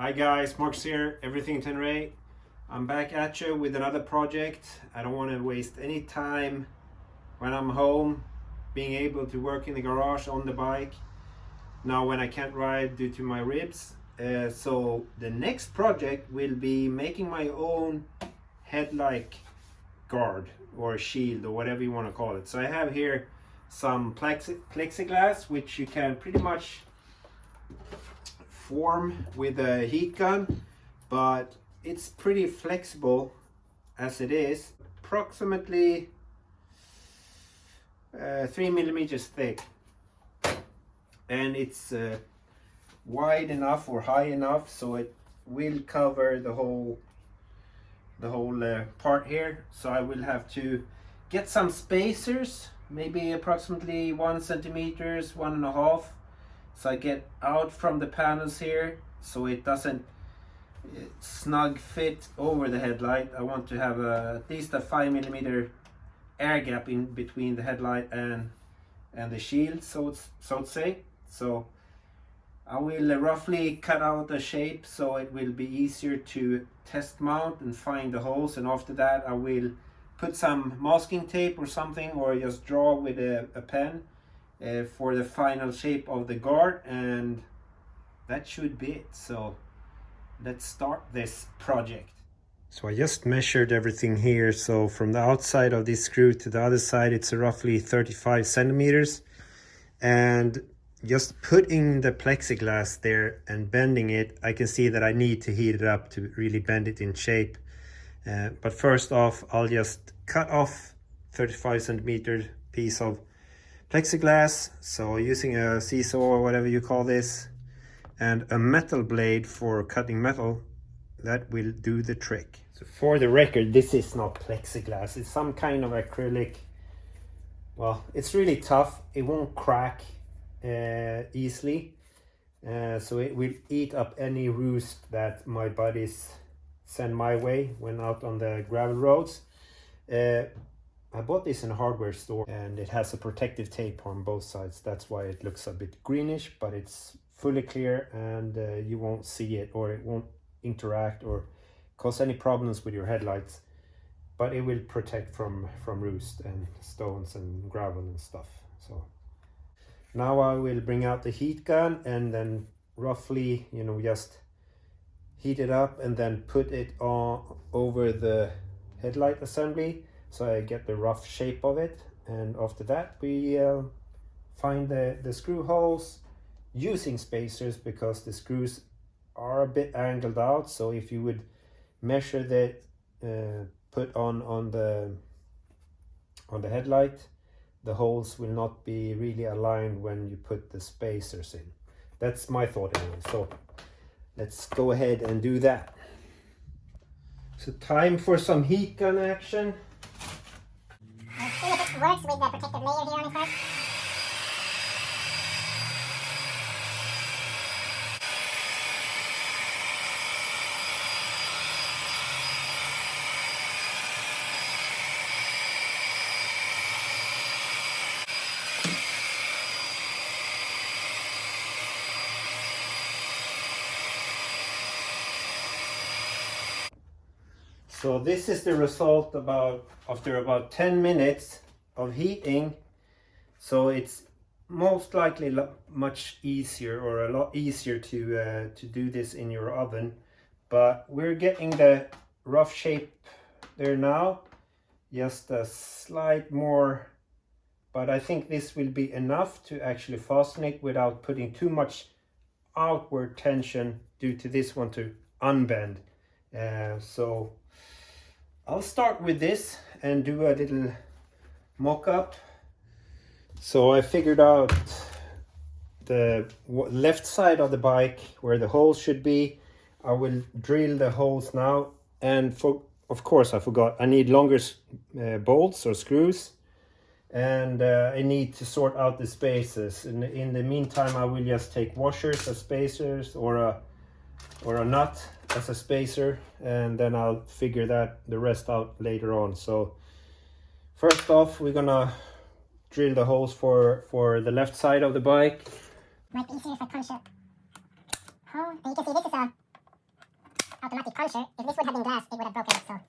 Hi guys, Mark's here, Everything Tenere. I'm back at you with another project. I don't want to waste any time when I'm home being able to work in the garage on the bike now when I can't ride due to my ribs. So the next project will be making my own headlight guard or shield or whatever you want to call it. So I have here some plexiglass which you can pretty much form with a heat gun, but it's pretty flexible as it is. Approximately 3 millimeters thick, and it's wide enough or high enough so it will cover the whole part here. So I will have to get some spacers, maybe approximately 1 centimeters, 1.5, so I get out from the panels here so it doesn't snug fit over the headlight. I want to have at least a 5 millimeter air gap in between the headlight and the shield, so to say. So I will roughly cut out a shape so it will be easier to test mount and find the holes, and after that I will put some masking tape or something, or just draw with a pen for the final shape of the guard, and that should be it. So let's start this project. So I just measured everything here. So from the outside of this screw to the other side, it's roughly 35 centimeters. And just putting the plexiglass there and bending it, I can see that I need to heat it up to really bend it in shape. But first off, I'll just cut off 35 centimeter piece of plexiglass. So using a seesaw or whatever you call this, and a metal blade for cutting metal, that will do the trick. So for the record, this is not plexiglass, it's some kind of acrylic. Well, it's really tough, it won't crack easily, so it will eat up any roost that my buddies send my way when out on the gravel roads. I bought this in a hardware store, and it has a protective tape on both sides. That's why it looks a bit greenish, but it's fully clear, and you won't see it, or it won't interact or cause any problems with your headlights. But it will protect from roost and stones and gravel and stuff. So now I will bring out the heat gun and then roughly, just heat it up and then put it on over the headlight assembly, so I get the rough shape of it. And after that we find the screw holes using spacers, because the screws are a bit angled out. So if you would measure that put on the headlight, the holes will not be really aligned when you put the spacers in. That's my thought anyway. So let's go ahead and do that. So time for some heat gun action. Let's see if it works with the protective layer here on the car. So this is the result after about 10 minutes of heating. So it's most likely much easier, or a lot easier to do this in your oven. But we're getting the rough shape there now, just a slight more, but I think this will be enough to actually fasten it without putting too much outward tension due to this one to unbend. So I'll start with this and do a little mock-up. So I figured out the left side of the bike where the holes should be. I will drill the holes now, and of course I forgot, I need longer bolts or screws, and I need to sort out the spaces. In the meantime, I will just take washers as spacers, or a nut as a spacer, and then I'll figure the rest out later on. So first off, we're gonna drill the holes for the left side of the bike. Might be easier if I punch a hole. And you can see this is a automatic puncher. If this would have been glass, it would have broken. So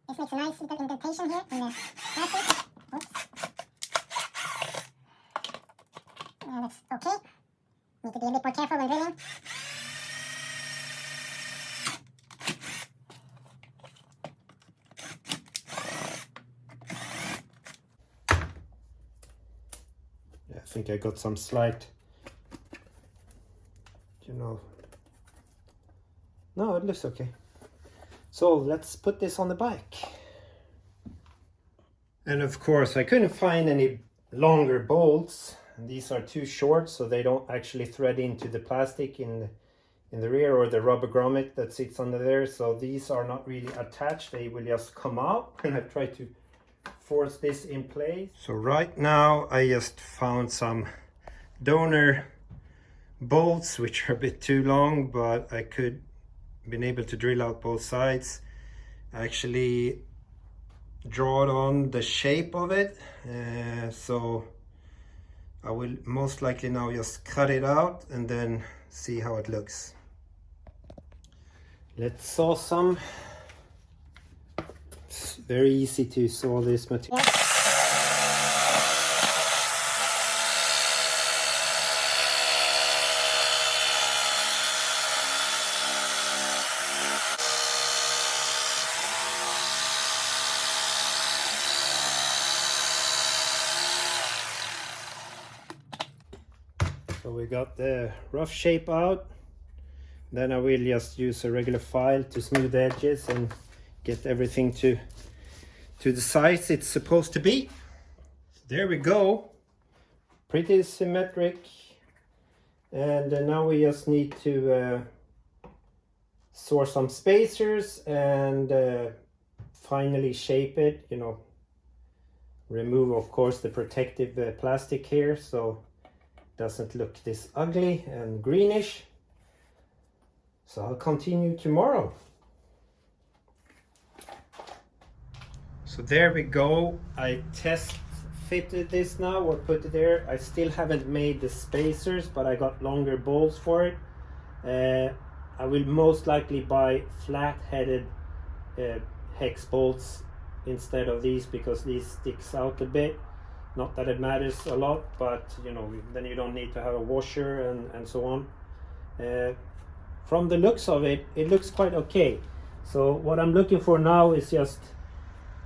this makes a nice little indentation here in the plastic. Oops. And that's okay. Need to be a bit more careful when drilling. I think I got some slight, no, it looks okay. So let's put this on the bike. And of course I couldn't find any longer bolts. These are too short, so they don't actually thread into the plastic in the rear, or the rubber grommet that sits under there. So these are not really attached, they will just come out, and I try to force this in place. So right now I just found some donor bolts which are a bit too long, but I could been able to drill out both sides. I actually drawed on the shape of it, so I will most likely now just cut it out and then see how it looks. Let's saw some. It's very easy to saw this material. So we got the rough shape out. Then I will just use a regular file to smooth the edges and get everything to the size it's supposed to be. So there we go. Pretty symmetric. And now we just need to source some spacers and finally shape it, remove of course the protective plastic here, so it doesn't look this ugly and greenish. So I'll continue tomorrow. So there we go. I test fitted this now, or put it there. I still haven't made the spacers, but I got longer bolts for it. I will most likely buy flat-headed hex bolts instead of these, because these sticks out a bit. Not that it matters a lot, but then you don't need to have a washer and so on. From the looks of it, it looks quite okay. So what I'm looking for now is just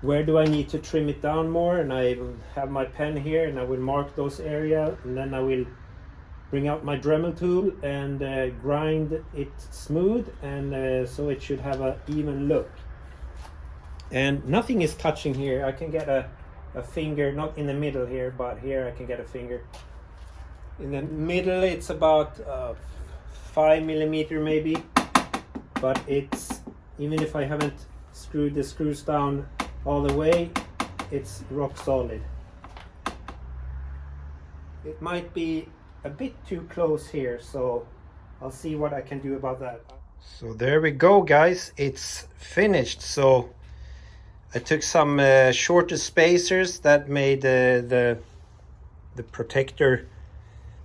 where do I need to trim it down more, and I have my pen here and I will mark those areas, and then I will bring out my Dremel tool and grind it smooth, and so it should have an even look. And nothing is touching here. I can get a finger, not in the middle here, but here I can get a finger. In the middle it's about 5 millimeter maybe, but it's, even if I haven't screwed the screws down all the way, it's rock solid. It might be a bit too close here, so I'll see what I can do about that. So there we go, guys, it's finished. So I took some shorter spacers that made the protector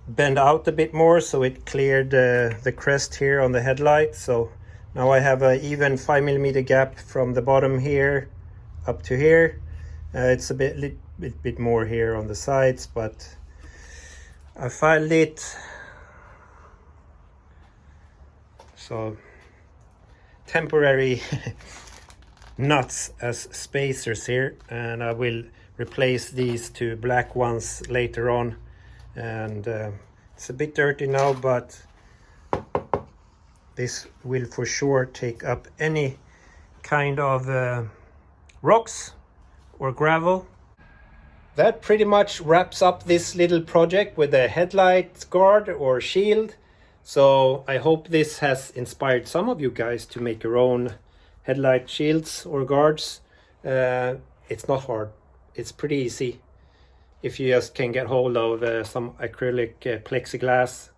bend out a bit more, so it cleared the crest here on the headlight. So now I have an even 5 millimeter gap from the bottom here up to here. It's a bit more here on the sides, but I filed it. So temporary nuts as spacers here, and I will replace these two black ones later on. And it's a bit dirty now, but this will for sure take up any kind of rocks or gravel. That pretty much wraps up this little project with a headlight guard or shield. So I hope this has inspired some of you guys to make your own headlight shields or guards. It's not hard, it's pretty easy if you just can get hold of some acrylic plexiglass.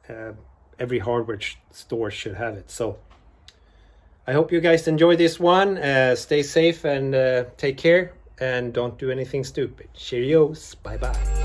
Every hardware store should have it. So I hope you guys enjoy this one. Stay safe and take care, and don't do anything stupid. Cheerios, bye bye.